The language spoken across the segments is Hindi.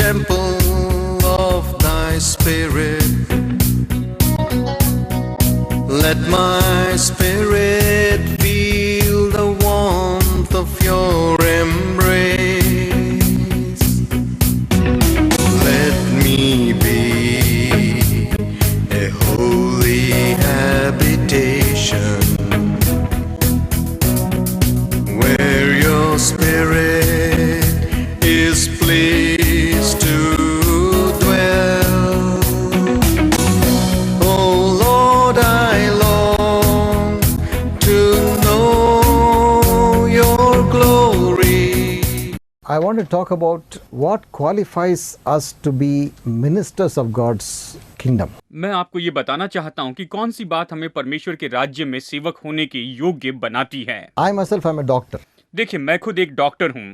temple of thy spirit. Let my spirit feel the warmth of your embrace. Let me be a holy habitation where your spirit is pleased to dwell. Oh Lord, I long to know your glory. I want to talk about what qualifies us to be ministers of God's kingdom. मैं आपको ये बताना चाहता हूँ कि कौन सी बात हमें परमेश्वर के राज्य में सेवक होने के योग्य बनाती है। I myself am a doctor, देखिए, मैं खुद एक डॉक्टर हूँ,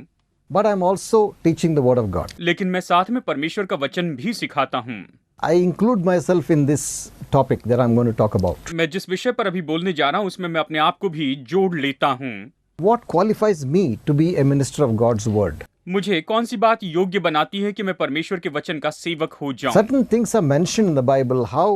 but I'm also teaching the word of God. लेकिन मैं साथ में परमेश्वर का वचन भी सिखाता हूँ। I include myself in this topic that I'm going to talk about. मैं जिस विषय पर अभी बोलने जा रहा हूँ उसमें मैं अपने आप को भी जोड़ लेता हूँ। What qualifies me to be a minister of God's word? मुझे कौन सी बात योग्य बनाती है कि मैं परमेश्वर के वचन का सेवक हो जाऊं। Certain things are mentioned in the Bible how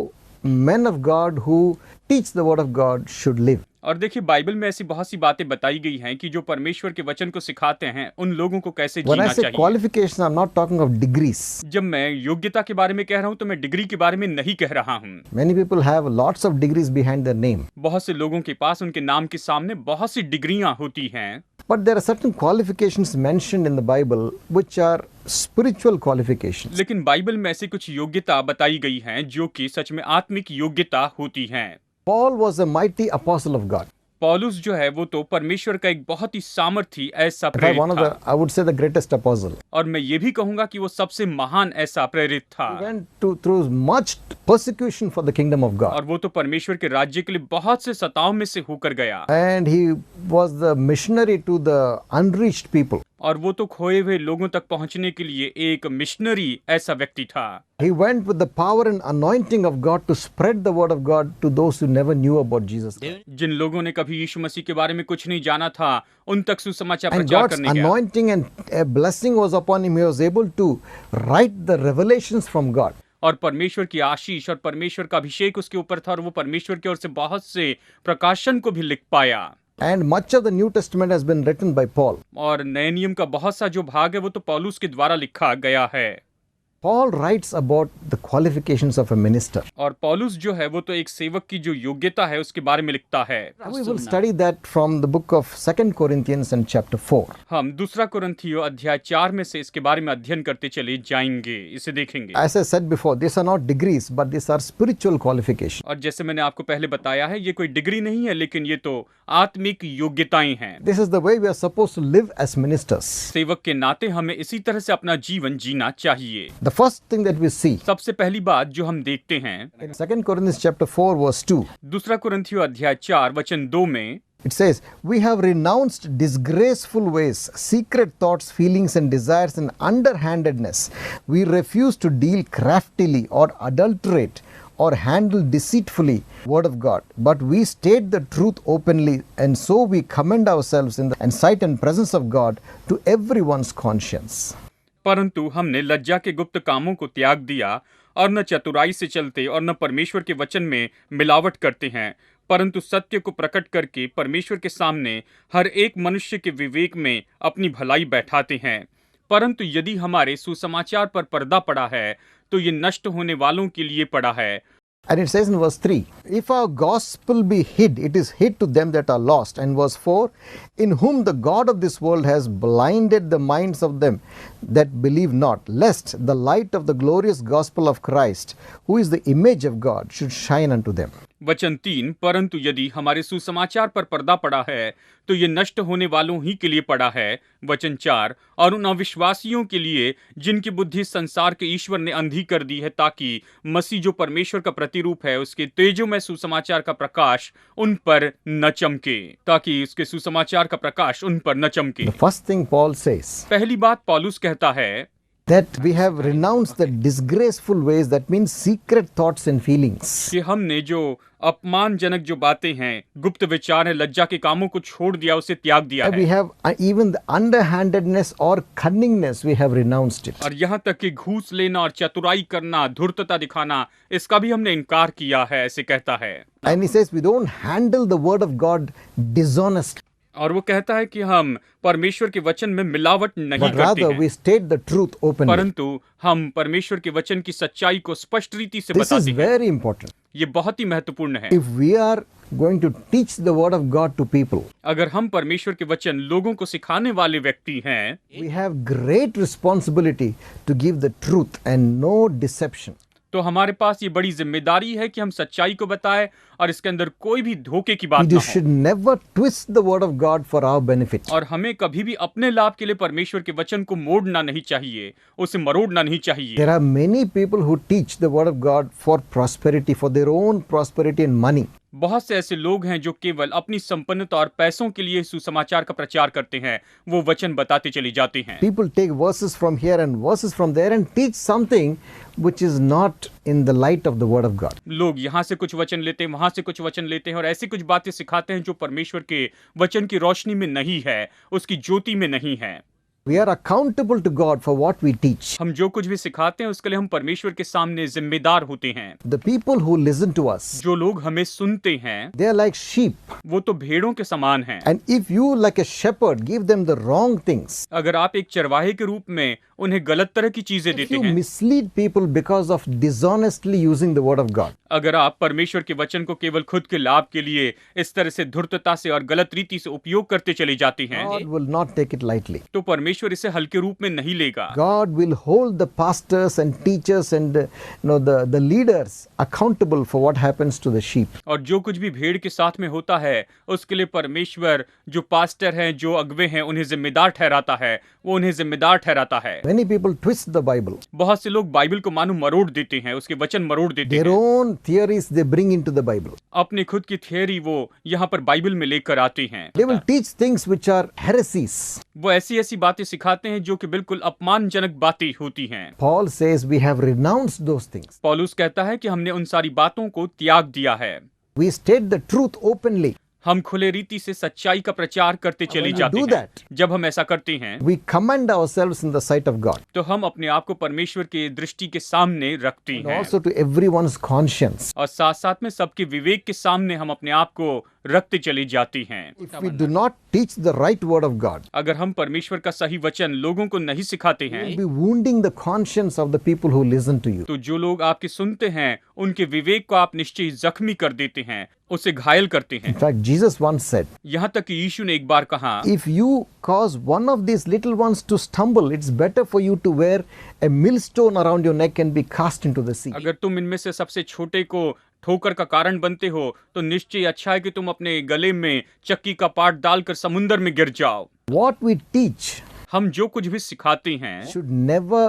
men of God who teach the word of God should live. और देखिए, बाइबल में ऐसी बहुत सी बातें बताई गई हैं कि जो परमेश्वर के वचन को सिखाते हैं उन लोगों को कैसे When I जीना say चाहिए। qualification, I'm not talking of degrees. जब मैं योग्यता के बारे में कह रहा हूँ तो मैं डिग्री के बारे में नहीं कह रहा हूँ। Many people have lots of degrees behind their name, बहुत से लोगों के पास उनके नाम के सामने बहुत सी डिग्रियां होती हैं, but there are certain qualifications mentioned in the Bible which are spiritual qualifications. लेकिन बाइबल में ऐसी कुछ योग्यता बताई गई हैं जो कि सच में आत्मिक योग्यता होती हैं। Paul was a mighty apostle of God. पौलुस जो है वो तो परमेश्वर का एक बहुत ही सामर्थी ऐसा In fact, प्रेरित one of था, the, I would say, the greatest apostle. और मैं ये भी कहूंगा कि वो सबसे महान ऐसा प्रेरित था। He went through much persecution for the kingdom of God. और वो तो परमेश्वर के राज्य के लिए बहुत से सताव में से होकर गया, And he was the missionary to the unreached people. और वो तो खोए हुए लोगों तक पहुंचने के लिए एक मिशनरी ऐसा व्यक्ति था। He went with the power and anointing of God to spread the word of God to those who never knew about Jesus Christ. जिन लोगों ने कभी यीशु मसीह के बारे में कुछ नहीं जाना था उन तक सुसमाचार And प्रचार God's करने गया, anointing and a blessing was upon him. He was able to write the revelations from God. और परमेश्वर की आशीष और परमेश्वर का अभिषेक उसके ऊपर था और वो परमेश्वर की ओर से बहुत से प्रकाशन को भी लिख पाया। And much of the New Testament has been written by Paul. और नए नियम का बहुत सा जो भाग है वो तो पौलुस के द्वारा लिखा गया है। Paul writes about the qualifications of a minister. और पौलुस जो है वो तो एक सेवक की जो योग्यता है उसके बारे में लिखता है। We will study that from the book of 2 Corinthians and chapter 4. हम दूसरा कुरिन्थियों अध्याय 4 में से इसके बारे में अध्ययन करते चले जाएंगे, इसे देखेंगे। As I said before, these are not degrees, but these are spiritual qualifications. और जैसे मैंने आपको पहले बताया है, ये कोई डिग्री नहीं है, लेकिन ये तो आत्मिक योग्यताएं हैं। This is the way we are supposed to live as ministers. सेवक के नाते हमें इसी तरह से अपना जीवन जीना चाहिए। The first thing that we see सबसे पहली बात जो हम देखते हैं, in 2 Corinthians chapter 4 verse 2, दूसरा कुरिन्थियों अध्याय 4 वचन 2 में it says, "We have renounced disgraceful ways, secret thoughts, feelings and desires and underhandedness. We refuse to deal craftily or adulterate or handle deceitfully word of God, but we state the truth openly, and so we commend ourselves in the sight and presence of God to everyone's conscience." परंतु हमने लज्जा के गुप्त कामों को त्याग दिया और न चतुराई से चलते और न परमेश्वर के वचन में मिलावट करते हैं, परंतु सत्य को प्रकट करके परमेश्वर के सामने हर एक मनुष्य के विवेक में अपनी भलाई बैठाते हैं। परंतु यदि हमारे सुसमाचार पर पर्दा पड़ा है तो ये नष्ट होने वालों के लिए पड़ा है। And it says in verse 3, "If our gospel be hid, it is hid to them that are lost." And verse 4, "In whom the God of this world has blinded the minds of them that believe not, lest the light of the glorious gospel of Christ, who is the image of God, should shine unto them." वचन 3, परंतु यदि हमारे सुसमाचार पर पर्दा पड़ा है तो ये नष्ट होने वालों ही के लिए पड़ा है। वचन 4, और उन अविश्वासियों के लिए जिनकी बुद्धि संसार के ईश्वर ने अंधी कर दी है, ताकि मसीह जो परमेश्वर का प्रतिरूप है उसके तेजोमय सुसमाचार का प्रकाश उन पर न चमके, ताकि उसके सुसमाचार का प्रकाश उन पर न चमके। The first thing Paul says, पहली बात पौलुस कहता है, that we have renounced the disgraceful ways, that means secret thoughts and feelings. कि हमने जो अपमानजनक जो बातें हैं, गुप्त विचार हैं, लज्जा के कामों को छोड़ दिया, उसे त्याग दिया We है। have even the underhandedness or cunningness, we have renounced it. और यहाँ तक कि घूस लेना और चतुराई करना, धूर्तता दिखाना, इसका भी हमने इनकार किया है, ऐसे कहता है। And he says we don't handle the word of God dishonestly, और वो कहता है कि हम परमेश्वर के वचन में मिलावट नहीं but करते rather हैं, we state the truth openly. परंतु हम परमेश्वर के वचन की सच्चाई को स्पष्ट रीति से This is बताते हैं। very important. ये बहुत ही महत्वपूर्ण है। If we are going to teach the word of God to people, अगर हम परमेश्वर के वचन लोगों को सिखाने वाले व्यक्ति हैं, we have great responsibility to give the truth and no deception. तो हमारे पास ये बड़ी जिम्मेदारी है कि हम सच्चाई को बताएं और इसके अंदर कोई भी धोखे की बात We ना should हो। never twist the word of God for our benefit. और हमें कभी भी अपने लाभ के लिए परमेश्वर के वचन को मोड़ना नहीं चाहिए, उसे मरोड़ना नहीं चाहिए। There are many people who teach the word of God for prosperity, for their own prosperity and money. बहुत से ऐसे लोग हैं जो केवल अपनी संपन्नता और पैसों के लिए सुसमाचार का प्रचार करते हैं, वो वचन बताते चले जाते हैं। People take verses from here and verses from there and teach something which is not in the light of the word of God. लोग यहाँ से कुछ वचन लेते हैं, वहां से कुछ वचन लेते हैं और ऐसी कुछ बातें सिखाते हैं जो परमेश्वर के वचन की रोशनी में नहीं है, उसकी ज्योति में नहीं है। We are accountable to God for what we teach. हम जो कुछ भी सिखाते हैं उसके लिए हम परमेश्वर के सामने जिम्मेदार होते हैं। The people who listen to us, जो लोग हमें सुनते हैं, they are like sheep. वो तो भेड़ों के समान हैं। And if you, like a shepherd, give them the wrong things, अगर आप एक चरवाहे के रूप में उन्हें गलत तरह की चीजें if देते you हैं, mislead people because of dishonestly using the word of God, अगर आप परमेश्वर के वचन को केवल खुद के लाभ के लिए इस तरह से धूर्तता से और गलत रीति से उपयोग करते चले जाते हैं, God will not take it lightly. तो परमेश्वर इसे हल्के रूप में नहीं लेगा। God will hold the pastors and teachers and the leaders accountable for what happens to the sheep. और जो कुछ भी भेड़ के साथ में होता है उसके लिए परमेश्वर जो पास्टर हैं, जो अगुवे हैं, उन्हें जिम्मेदार ठहराता है, वो उन्हें जिम्मेदार ठहराता है। Many people twist the Bible. बहुत से लोग बाइबल को मानो मरोड़ देते हैं, उसके वचन मरोड़ देते Their हैं, own theories they bring into the Bible. अपने खुद की थियरी वो यहाँ पर बाइबल में लेकर आते हैं। They will teach things which are heresies. वो ऐसी ऐसी बातें सिखाते हैं जो कि बिल्कुल अपमानजनक बातें होती हैं। Paul says we have renounced those things. पौलुस कहता है कि हमने उन सारी बातों को त्याग दिया है। We state the truth openly. हम खुले रीति से सच्चाई का प्रचार करते चले When we जाते do हैं। that, जब हम ऐसा करते हैं we commend ourselves in the sight of God तो हम अपने आप को परमेश्वर के दृष्टि के सामने रखते and हैं also to everyone's conscience. और साथ साथ में सबके विवेक के सामने हम अपने आप को रखते चले जाते हैं। If we do not teach the right word of God, अगर हम परमेश्वर का सही वचन लोगों को नहीं सिखाते हैं, we'll be wounding the conscience of the people who listen to you. तो जो लोग आपके सुनते हैं उनके विवेक को आप निश्चय जख्मी कर देते हैं, उसे घायल करते हैं। In fact, Jesus once said, यहाँ तक कि यीशु ने एक बार कहा, if you cause one of these little ones to stumble, it's better for you to wear a millstone around your neck and be cast into the sea. अगर तुम इनमें से सबसे छोटे को ठोकर का कारण बनते हो तो निश्चय अच्छा है कि तुम अपने गले में चक्की का पाट डालकर समुंदर में गिर जाओ। What we teach हम जो कुछ भी सिखाते हैं should never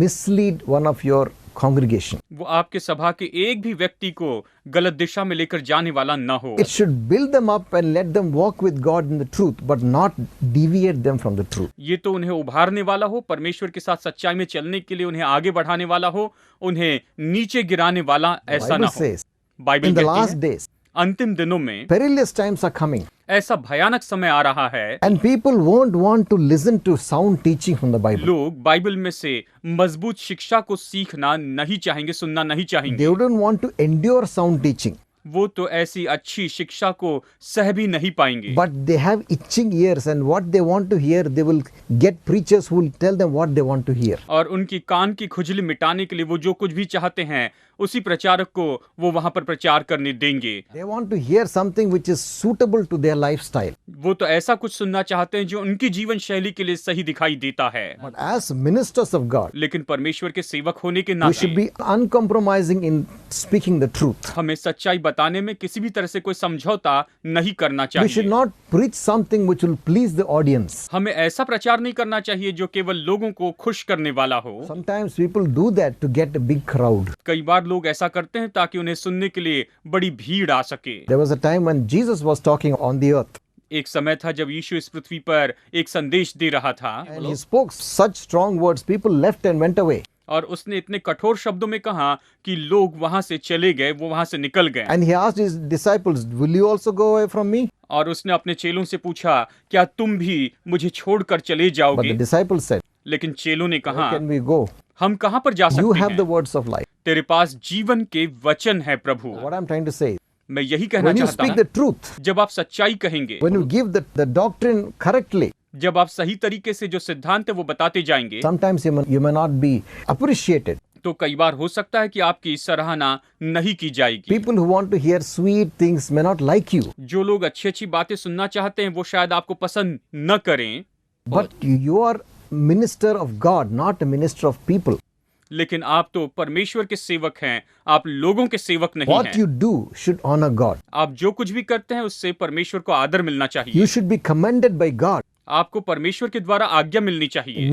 mislead one of your congregation. वो आपके सभा के एक भी व्यक्ति को गलत दिशा में लेकर जाने वाला न हो। It should build them up and let them walk with God in the truth, but not deviate them from the truth. ये तो उन्हें उभारने वाला हो, परमेश्वर के साथ सच्चाई में चलने के लिए उन्हें आगे बढ़ाने वाला हो, उन्हें नीचे गिराने वाला ऐसा ना Bible हो। says, बाइबल in the कहती last है, days, अंतिम दिनों में perilous times are coming, ऐसा भयानक समय आ रहा है, and people won't want to listen to sound teaching from the Bible. लोग बाइबल में से मजबूत शिक्षा को सीखना नहीं चाहेंगे, सुनना नहीं They चाहेंगे। wouldn't want to endure sound teaching, वो तो ऐसी अच्छी शिक्षा को सह भी नहीं पाएंगे। but they have itching ears, and what they want to hear, they will get preachers who will tell them what they want to hear. और उनकी कान की खुजली मिटाने के लिए वो जो कुछ भी चाहते हैं उसी प्रचारक को वो वहां पर प्रचार करने देंगे। They want to hear something which is suitable to their lifestyle. वो तो ऐसा कुछ सुनना चाहते हैं जो उनकी जीवन शैली के लिए सही दिखाई देता है। But as ministers of God, लेकिन परमेश्वर के सेवक होने के we should नाते be uncompromising in speaking the truth. हमें सच्चाई बताने में किसी भी तरह से कोई समझौता नहीं करना We should चाहिए। not preach something which will please the audience. हमें ऐसा प्रचार नहीं करना चाहिए जो केवल लोगों को खुश करने वाला हो। Sometimes people do that to get a big crowd. कई बार लोग ऐसा करते हैं ताकि उन्हें सुनने के लिए बड़ी भीड़ आ सके। There was a time when Jesus was talking on the earth. एक समय था जब यीशु इस पृथ्वी पर एक संदेश दे रहा था And he spoke such strong words, people left and went away. और उसने इतने कठोर शब्दों में कहा कि लोग वहां से चले गए, वो वहां से निकल गए। And he asked his disciples, will you also go away from me? और उसने अपने चेलों से पूछा, क्या तुम भी मुझे छोड़कर चले But the जाओगे? disciples said, लेकिन चेलों ने where कहा, can we go? हम कहां पर जा You सकते have the हैं? words of life. तेरे पास जीवन के वचन है प्रभु। What I'm trying to say, मैं यही कहना when you चाहता speak the हूँ, truth, जब आप सच्चाई कहेंगे, when you give the doctrine correctly, जब आप सही तरीके से जो सिद्धांत है वो बताते जाएंगे, sometimes you may not be appreciated. तो कई बार हो सकता है कि आपकी सराहना नहीं की जाएगी। People who want to hear sweet things may not like you, जो लोग अच्छी अच्छी बातें सुनना चाहते हैं वो शायद आपको पसंद न करें, but you are minister of God, not a minister of people. लेकिन आप तो परमेश्वर के सेवक हैं, आप लोगों के सेवक नहीं What हैं। you do should honor God. आप जो कुछ भी करते हैं उससे परमेश्वर को आदर मिलना चाहिए। You should be commended by God, आपको परमेश्वर के द्वारा आज्ञा मिलनी चाहिए,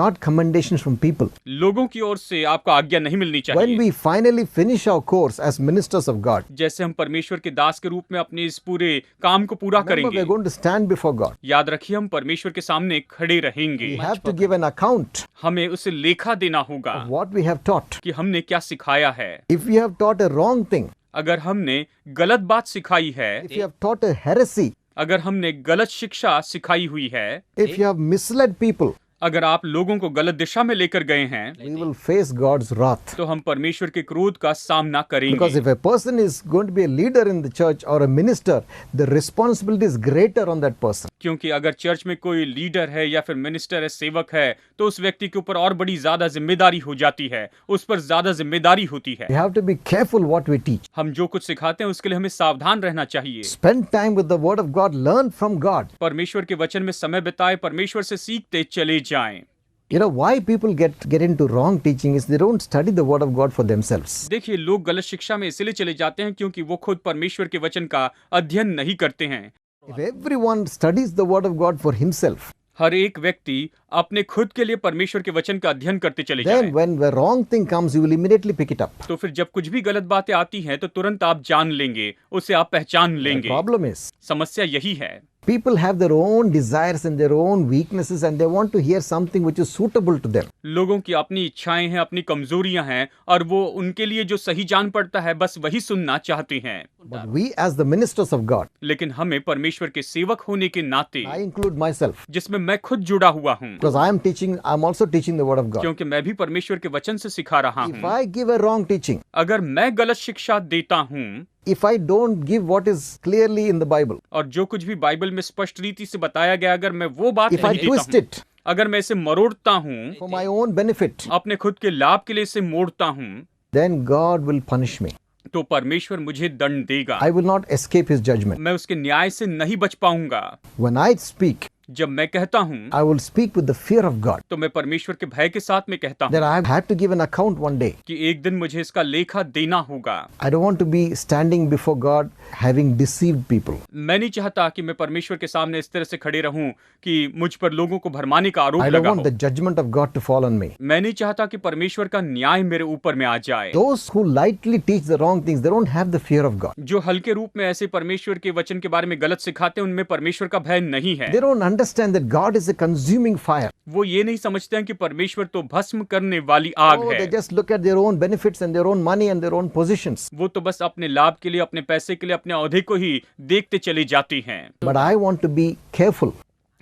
not commendations from people. लोगों की ओर से आपको आज्ञा नहीं मिलनी When चाहिए। we finally finish our course as ministers of God, जैसे हम परमेश्वर के दास के रूप में अपने इस पूरे काम को पूरा remember करेंगे, we're going to stand before God. याद रखिए हम परमेश्वर के सामने खड़े रहेंगे। We have to give an account हमें उसे लेखा देना होगा of what we have taught. कि हमने क्या सिखाया है। If we have taught a wrong thing, अगर हमने गलत बात सिखाई है, if you have taught a heresy, अगर हमने गलत शिक्षा सिखाई हुई है, if you have misled people, अगर आप लोगों को गलत दिशा में लेकर गए हैं, we will face God's wrath. तो हम परमेश्वर के क्रोध का सामना Because करेंगे। if a person is going to be a leader in the church or a minister, the responsibility is greater on that person. क्योंकि अगर चर्च में कोई लीडर है या फिर मिनिस्टर है, सेवक है, तो उस व्यक्ति के ऊपर और बड़ी ज्यादा जिम्मेदारी हो जाती है, उस पर ज्यादा जिम्मेदारी होती है। We have to be careful what we teach. हम जो कुछ सिखाते हैं उसके लिए हमें सावधान रहना चाहिए। Spend time with the word of God, learn from God. परमेश्वर के वचन में समय बिताए, परमेश्वर से सीखते चले जाएं। You know why people get into wrong teaching is they don't study the word of God for themselves. देखिए, लोग गलत शिक्षा में इसलिए चले जाते हैं क्योंकि वो खुद परमेश्वर के वचन का अध्ययन नहीं करते हैं। If everyone studies the word of God for himself, हर एक व्यक्ति अपने खुद के लिए परमेश्वर के वचन का अध्ययन करते चले then जाए, when the wrong thing comes, you will immediately pick it up. तो फिर जब कुछ भी गलत बातें आती हैं तो तुरंत आप जान लेंगे, उसे आप पहचान The लेंगे। problem is, समस्या यही है, people have their own desires and their own weaknesses and they want to hear something which is suitable to them. लोगों की अपनी इच्छाएं हैं, अपनी कमजोरियां हैं, और वो उनके लिए जो सही जान पड़ता है बस वही सुनना चाहते हैं। But we as the ministers of God, लेकिन हमें परमेश्वर के सेवक होने के नाते, I include myself, जिसमें मैं खुद जुड़ा हुआ हूँ, because I'm also teaching the word of God. क्योंकि मैं भी परमेश्वर के वचन से सिखा रहा If हूँ। I give a wrong teaching, अगर मैं गलत शिक्षा देता हूँ if I don't give what is clearly in the Bible, और जो कुछ भी बाइबल में स्पष्ट रीति से बताया गया, अगर मैं वो बात if I नहीं देता twist हूँ, it अगर मैं इसे मरोड़ता हूँ, for my own benefit, अपने खुद के लाभ के लिए इसे मोड़ता हूँ, then God will punish me. तो परमेश्वर मुझे दंड देगा। I will not escape his judgment. मैं उसके न्याय से नहीं बच पाऊंगा। When I speak, जब मैं कहता हूँ I will speak with the fear of God. तो मैं परमेश्वर के भय के साथ में कहता हूँ That I have to give an account one day. कि एक दिन मुझे इसका लेखा देना होगा। I don't want to be standing before God having deceived people. मैं नहीं चाहता कि मैं परमेश्वर के सामने इस तरह से खड़े रहूं कि मुझ पर लोगों को भरमाने का आरोप I don't लगा want हो। the judgment of God to fall on me. मैं नहीं चाहता कि परमेश्वर का न्याय मेरे ऊपर में आ जाए। Those who lightly teach the wrong things, they don't have the fear of God. जो हल्के रूप में ऐसे परमेश्वर के वचन के बारे में गलत सिखाते हैं, उनमें परमेश्वर का भय नहीं है। They don't understand that God is a consuming fire. वो ये नहीं समझते हैं कि परमेश्वर तो भस्म करने वाली आग Oh, है। they just look at their own benefits and their own money and their own positions. वो तो बस अपने लाभ के लिए, अपने पैसे के लिए, अपने औहदे को ही देखते चले जाते हैं। But I want to be careful.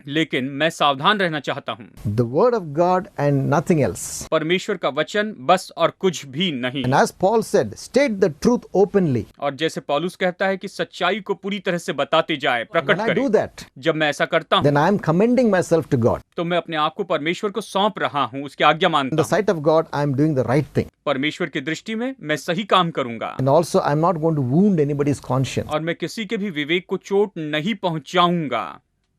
लेकिन मैं सावधान रहना चाहता हूँ। The word of God and nothing else. परमेश्वर का वचन बस और कुछ भी नहीं। And as Paul said, state the truth openly. और जैसे पौलुस कहता है कि सच्चाई को पूरी तरह से बताते जाए, प्रकट When I do करें। that, जब मैं ऐसा करता हूँ then I am commending myself to God. तो मैं अपने आप को परमेश्वर को सौंप रहा हूँ, उसकी आज्ञा In मानता the हूँ। sight of God, I am doing the right thing. परमेश्वर की दृष्टि में मैं सही काम करूंगा And also, I am not going to wound anybody's conscience. और मैं किसी के भी विवेक को चोट नहीं पहुंचाऊंगा।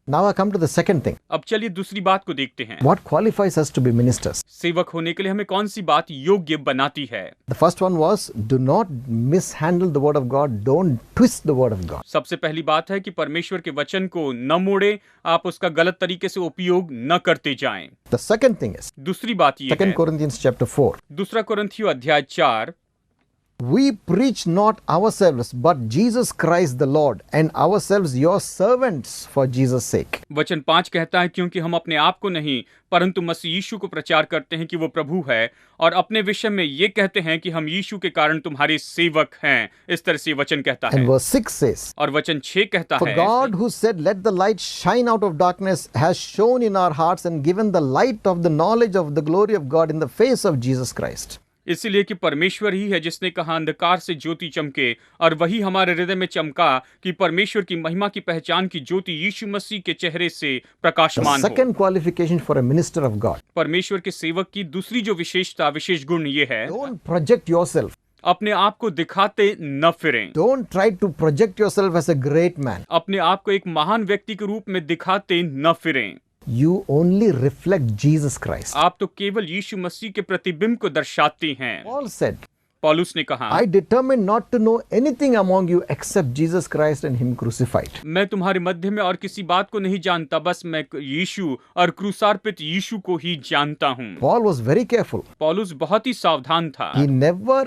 Now I come to the second thing. अब चलिए दूसरी बात को देखते हैं। What qualifies us to be ministers? सेवक होने के लिए हमें कौन सी बात योग्य बनाती है? The first one was, do not mishandle the word of God. Don't twist the word of God. सबसे पहली बात है कि परमेश्वर के वचन को न मोड़े, आप उसका गलत तरीके से उपयोग न करते जाएं। The second thing is, दूसरी बात यह 2 है, Corinthians chapter 4. दूसरा कुरिन्थियों अध्याय 4 We preach not ourselves, but Jesus Christ the Lord, and ourselves your servants for Jesus' sake. वचन 5 कहता है, क्योंकि हम अपने आप को नहीं परंतु मसीह यीशु को प्रचार करते हैं कि वो प्रभु है, और अपने विषय में ये कहते हैं कि हम यीशु के कारण तुम्हारे सेवक हैं। इस तरह से वचन कहता है। And verse 6 says, और वचन 6 कहता For है, God who said, Let the light shine out of darkness, has shone in our hearts and given the light of the knowledge of the glory of God in the face of Jesus Christ. इसलिए कि परमेश्वर ही है जिसने कहा अंधकार से ज्योति चमके, और वही हमारे हृदय में चमका कि परमेश्वर की महिमा की पहचान की ज्योति यीशु मसीह के चेहरे से The प्रकाशमान हो। second qualification for a minister of God. परमेश्वर के सेवक की दूसरी जो विशेष गुण ये है, Don't project yourself. अपने आप को दिखाते न फिरें। Don't try to project yourself as a great man. अपने आप को एक महान व्यक्ति के रूप में दिखाते न फिरें। You only reflect Jesus Christ. आप तो केवल यीशु मसीह के प्रतिबिंब को दर्शाते हैं। Paul said, पौलुस ने कहा, I determined not to know anything among you except Jesus Christ and Him crucified. मैं तुम्हारे मध्य में और किसी बात को नहीं जानता, बस मैं यीशु और क्रूसार्पित यीशु को ही जानता हूँ। Paul was very careful. पौलुस बहुत ही सावधान था। He never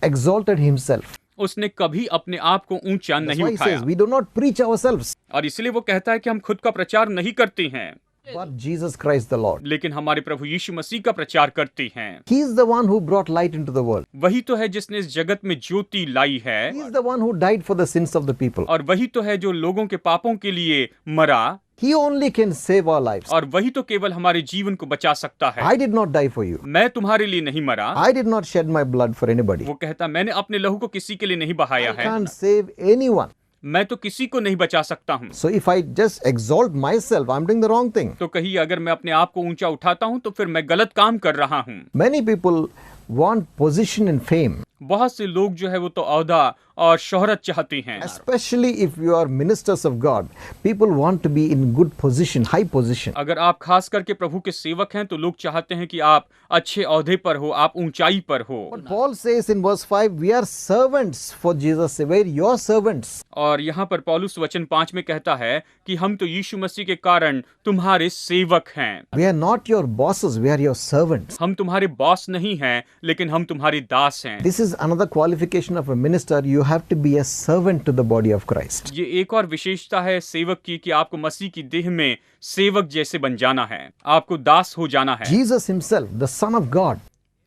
exalted himself. उसने कभी अपने आप को ऊंचा That's नहीं why he उठाया, says, we do not preach ourselves, और इसलिए वो कहता है कि हम खुद का प्रचार नहीं करते हैं, but Jesus Christ the Lord. लेकिन हमारे प्रभु यीशु मसीह का प्रचार करते हैं। He is the one who brought light into the world. वही तो है जिसने इस जगत में ज्योति लाई है, He is the one who died for the sins of the people. और वही तो है जो लोगों के पापों के लिए मरा, He only can save our lives. और वही तो केवल हमारे जीवन को बचा सकता है। I did not die for you. मैं तुम्हारे लिए नहीं मरा। I did not shed my blood for anybody. वो कहता, मैंने अपने लहू को किसी के लिए नहीं बहाया I है, can't save anyone. मैं तो किसी को नहीं बचा सकता हूँ। So if I just exalt myself, I'm doing the wrong thing. तो कहीं अगर मैं अपने आप को ऊंचा उठाता हूँ तो फिर मैं गलत काम कर रहा हूँ। Many people want position and fame, बहुत से लोग जो है वो तो औहदा और शोहरत चाहते हैं, especially if you are ministers of God. People want to be in good position, high position. अगर आप खास करके प्रभु के सेवक हैं तो लोग चाहते हैं कि आप अच्छे औहदे पर हो, आप ऊंचाई पर हो। But Paul says in verse 5, we are servants for Jesus. We're your servants. और यहाँ पर पौलुस वचन 5 में कहता है कि हम तो यीशु मसीह के कारण तुम्हारे सेवक हैं। We are not your bosses, we are your servants. हम तुम्हारे बॉस नहीं हैं, लेकिन हम तुम्हारे दास हैं। This is another qualification of a minister. You have to be a servant to the body of Christ. ये एक और विशेषता है सेवक की कि आपको मसीह की देह में सेवक जैसे बन जाना है, आपको दास हो जाना है। Jesus himself, the Son of God,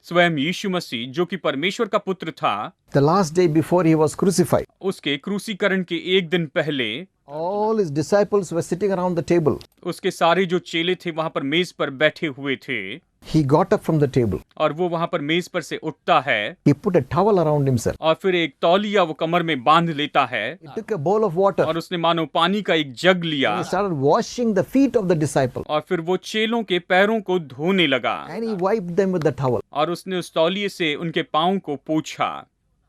स्वयं यीशु मसीह जो कि परमेश्वर का पुत्र था, the last day before he was crucified, उसके क्रूसीकरण के एक दिन पहले all his disciples were sitting around the table. उसके सारे जो चेले थे वहां पर मेज पर बैठे हुए थे, He got up from the table. और वो वहां पर मेज पर से उठता है He put a towel around himself. और फिर एक तौलिया वो कमर में बांध लेता है, He took a bowl of water. और उसने मानो पानी का एक जग लिया, He started washing the feet of the disciple. और फिर वो चेलों के पैरों को धोने लगा, And he wiped them with the towel. और उसने उस तौलिए से उनके पांव को पोंछा।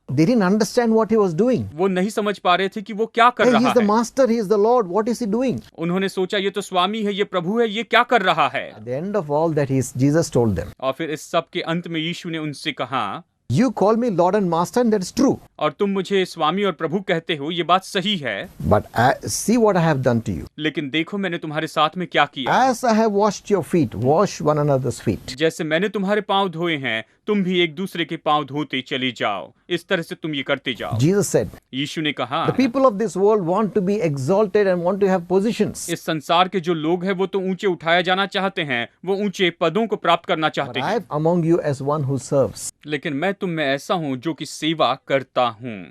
They didn't understand what he was doing. वो नहीं समझ पा रहे थे कि वो क्या कर Hey, रहा he's the है। master, he is the Lord. What is he doing? उन्होंने सोचा ये तो स्वामी है, ये प्रभु है, ये क्या कर रहा है। At the end of all that, Jesus told them, और फिर इस सब के अंत में यीशु ने उनसे कहा, You call me Lord and Master, and that's true. और तुम मुझे स्वामी और प्रभु कहते हो, ये बात सही है, But see what I have done to you. लेकिन देखो मैंने तुम्हारे साथ में क्या किया। As I have washed your feet, wash one another's feet. जैसे मैंने तुम्हारे पांव धोए हैं, तुम भी एक दूसरे के पांव धोते चले जाओ। इस तरह से तुम ये करते जाओ। Jesus said, यीशु ने कहा, The people of this world want to be exalted and want to have positions. इस संसार के जो लोग हैं वो तो ऊंचे उठाया जाना चाहते हैं, वो ऊंचे पदों को प्राप्त करना But चाहते I हैं, am among you as one who serves. लेकिन मैं तुम में ऐसा हूँ जो कि सेवा करता हूँ।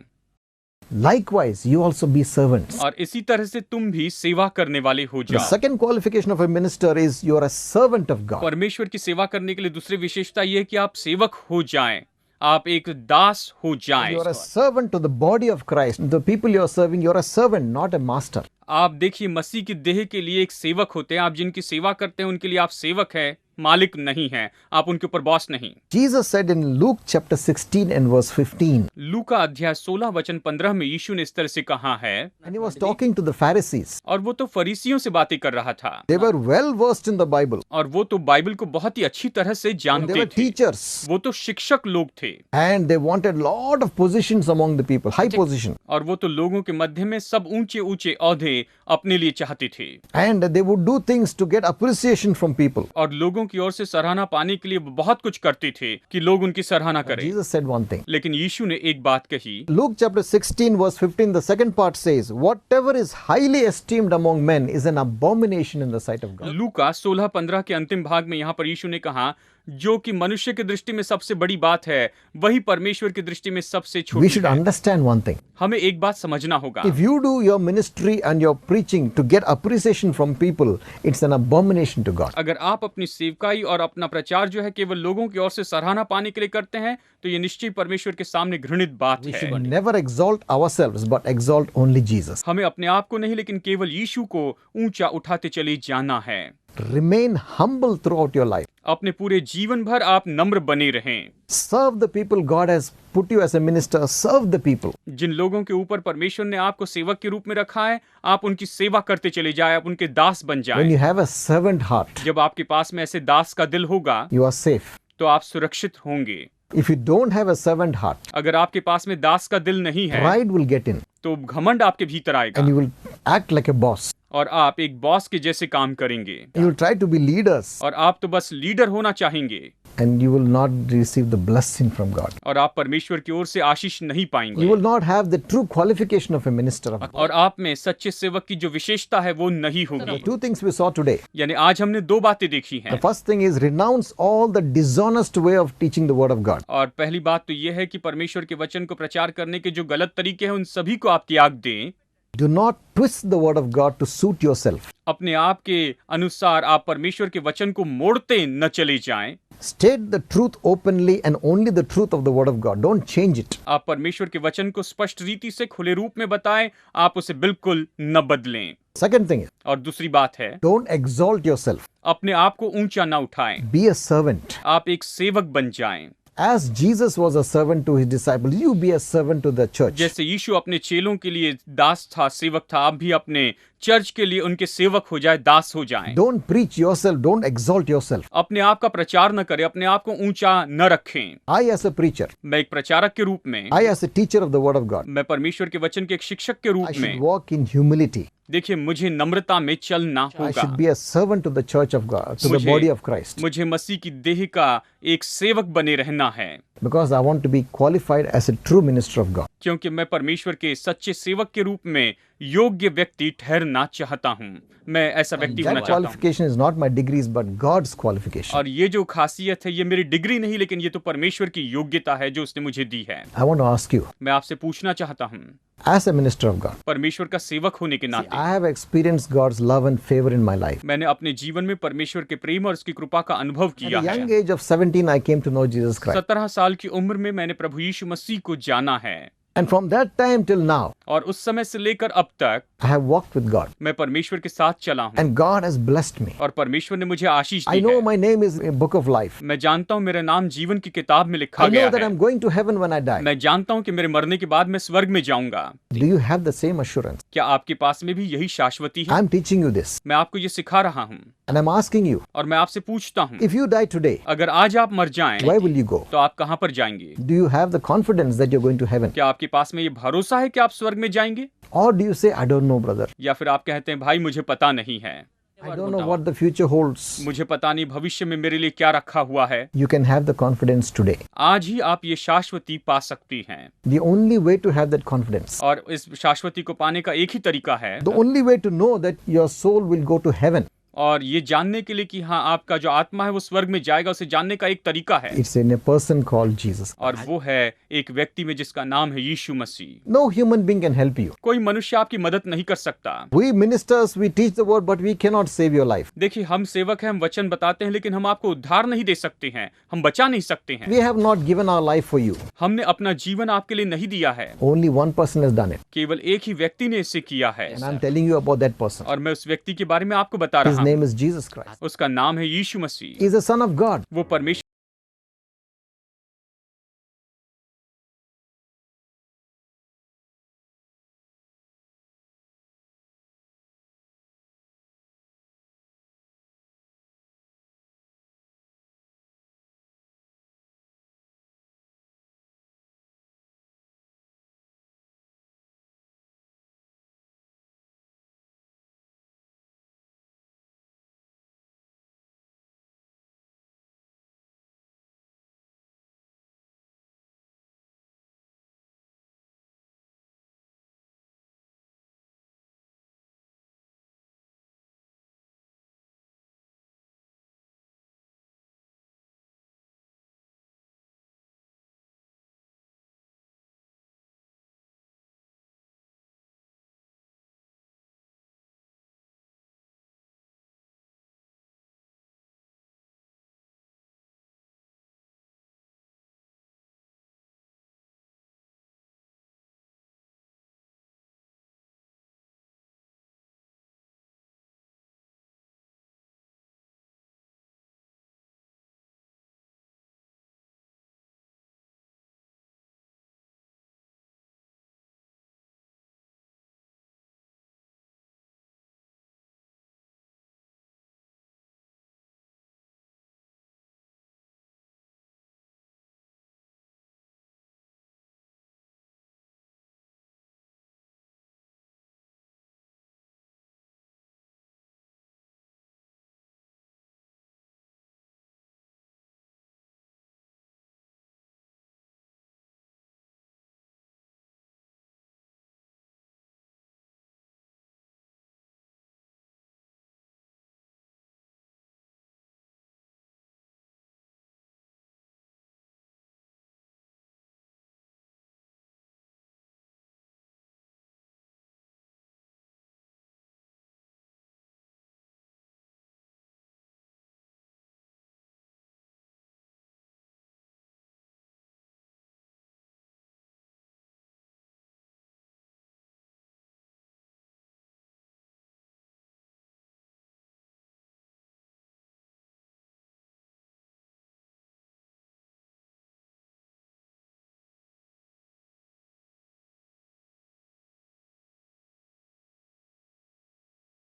Likewise, you also be servants. और इसी तरह से तुम भी सेवा करने वाले हो The जाओ। second qualification of a minister is you are a servant of God. परमेश्वर की सेवा करने के लिए दूसरी विशेषता यह है कि आप सेवक हो जाएं, आप एक दास हो जाएं। You are a servant to the body of Christ. The people you are serving, you are a servant, not a master. आप देखिए मसीह की देह के लिए एक सेवक होते हैं, आप जिनकी सेवा करते हैं उनके लिए आप सेवक हैं, मालिक नहीं हैं, आप उनके ऊपर बॉस नहीं। Jesus said in Luke chapter 16 and verse 15, लूका अध्याय 16 वचन 15 में यीशु ने इस तरह से कहा है, and he was talking to the Pharisees. और वो तो फरीसियों से बातें कर रहा था, They were well versed in the Bible. और वो तो बाइबल को बहुत ही अच्छी तरह से They जानते were थे, teachers. वो तो शिक्षक लोग थे, And they wanted lot of positions among the people, high position. और वो तो लोगों के मध्य में सब ऊंचे ऊंचे औहदे उन्हें अपने लिए चाहते थे and they would do things to get appreciation from people. और लोगों की ओर से सराहना पाने के लिए वो बहुत कुछ करते थे कि लोग उनकी सराहना करें। Jesus said one thing. लेकिन यीशु ने एक बात कही। Luke chapter 16 verse 15, the second part says, whatever is highly esteemed among men is an abomination in the sight of God. लूका 16:15 के अंतिम भाग में यहाँ पर यीशु ने कहा, जो कि मनुष्य की दृष्टि में सबसे बड़ी बात है, वही परमेश्वर की दृष्टि में सबसे We छोटी should है। understand one thing. हमें एक बात समझना होगा, If you do your ministry and your preaching to get appreciation from people, it's an abomination to God. अगर आप अपनी सेवकाई और अपना प्रचार जो है केवल लोगों की ओर से सराहना पाने के लिए करते हैं, तो ये निश्चय परमेश्वर के सामने घृणित बात We है। should never exalt ourselves but exalt only Jesus. हमें अपने आप को नहीं लेकिन केवल यीशु को ऊंचा उठाते चले जाना है। Remain humble throughout your life. अपने पूरे जीवन भर आप नम्र बने रहें। Serve the people God has put you as a minister. Serve the people. जिन लोगों के ऊपर परमेश्वर ने आपको सेवक के रूप में रखा है, आप उनकी सेवा करते चले जाएं, आप उनके दास बन When जाएं। you have a servant heart, जब आपके पास में ऐसे दास का दिल होगा, you are safe. तो आप सुरक्षित होंगे। If you don't have a servant heart, अगर आपके पास में दास का दिल नहीं है, pride will get in तो घमंड आपके भीतर आएगा and you will act like a boss. और आप एक बॉस के जैसे काम करेंगे You will try to be leaders और आप तो बस लीडर होना चाहेंगे and you will not receive the blessing from God. और आप परमेश्वर की ओर से आशीष नहीं You पाएंगे will not have the true qualification of a minister of God. और आप में सच्चे सेवक की जो विशेषता है वो नहीं The होगी। two things we saw today. यानी आज हमने दो बातें देखी हैं। The first thing is renounce all the dishonest way of teaching the word of God. और पहली बात तो यह है कि परमेश्वर के वचन को प्रचार करने के जो गलत तरीके हैं उन सभी को आप त्याग दें। Do not twist the word of God to suit yourself. अपने आप के अनुसार आप परमेश्वर के वचन को मोड़ते न चले जाएं। State the truth openly and only the truth of the word of God. Don't change it. आप परमेश्वर के वचन को स्पष्ट रीति से खुले रूप में बताएं, आप उसे बिल्कुल न बदलें। Second thing is, और दूसरी बात है, don't exalt yourself. अपने आप को ऊंचा न उठाएं, Be a servant. आप एक सेवक बन जाएं। As Jesus was a servant to his disciples, you be a servant to the church. जैसे यीशु अपने चेलों के लिए दास था, सेवक था, आप भी अपने चर्च के लिए उनके सेवक हो जाए, दास हो जाएं। Don't preach yourself. Don't exalt yourself. अपने आप का प्रचार न करें, अपने आप को ऊंचा न रखें। I, as a preacher, मैं एक प्रचारक के रूप में, I, as a teacher of the word of God, मैं परमेश्वर के वचन के एक शिक्षक के I रूप should में, walk in humility. देखिए मुझे नम्रता में चलना I होगा। should be a servant to the church of God, to the मुझे- body of Christ. मुझे मसीह की देह का एक सेवक बने रहना है, Because I want to be qualified as a true minister of God. क्योंकि मैं परमेश्वर के सच्चे सेवक के रूप में योग्य व्यक्ति ठहरना चाहता हूँ। मैं ऐसा व्यक्ति होना That चाहता हूँ। qualification is not my degrees, but God's qualification. और ये जो खासियत है, ये मेरी डिग्री नहीं, लेकिन ये तो परमेश्वर की योग्यता है जो उसने मुझे दी है। I want to ask you, मैं आपसे पूछना चाहता हूँ, as a minister of God, परमेश्वर का सेवक होने के नाते I have experienced God's love and favor in my life. मैंने अपने जीवन में परमेश्वर के प्रेम और उसकी कृपा का अनुभव At किया a young है। age of 17, I came to know Jesus Christ. 17 साल की उम्र में मैंने प्रभु यीशु मसीह को जाना है And from that time till now, और उस समय से लेकर अब तक I have walked with God. मैं परमेश्वर के साथ चला हूँ And God has blessed me. और परमेश्वर ने मुझे आशीष I दी know है। my name is in book of life. मैं जानता हूँ मेरा नाम जीवन की किताब में लिखा I गया know that है। I'm going to heaven when I die. मैं जानता हूँ कि मेरे मरने के बाद मैं स्वर्ग में जाऊंगा। Do you have the same assurance? क्या आपके पास में भी यही शाश्वती है? I'm teaching you this. मैं आपको ये सिखा रहा हूँ And I'm asking you, और मैं आपसे पूछता हूँ, if you die today, अगर आज आप मर जाएं, where will you go? तो आप कहाँ पर जाएंगे? Do you have the confidence that you're going to heaven? क्या आपके पास में ये भरोसा है कि आप स्वर्ग में जाएंगे? Or do you say, I don't know, brother. या फिर आप कहते हैं भाई मुझे पता नहीं है, I don't know what the future holds. मुझे पता नहीं भविष्य में मेरे लिए क्या रखा हुआ है। You can have the confidence today. आज ही आप ये शाश्वती पा सकती हैं The only way to have that confidence, और इस शाश्वती को पाने का एक ही तरीका है the only way to know that your soul will go to heaven, और ये जानने के लिए कि हाँ आपका जो आत्मा है वो स्वर्ग में जाएगा, उसे जानने का एक तरीका है it's in a person called Jesus. और वो है एक व्यक्ति में जिसका नाम है यीशु मसीह। No human being can help you. कोई मनुष्य आपकी मदद नहीं कर सकता। We ministers, we teach the word, but we cannot save your life. देखिए हम सेवक हैं, हम वचन बताते हैं, लेकिन हम आपको उद्धार नहीं दे सकते हैं, हम बचा नहीं सकते हैं। We have not given our life for you. हमने अपना जीवन आपके लिए नहीं दिया है, Only one person has done it. केवल एक ही व्यक्ति ने इसे किया है And I'm telling you about that person. और मैं उस व्यक्ति के बारे में आपको बता His रहा हूँ। name is Jesus Christ. उसका नाम है यीशु मसीह। He is the Son of God. वो परमेश्वर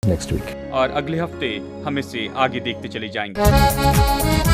next week. और अगले हफ्ते हम इसे आगे देखते चले जाएंगे।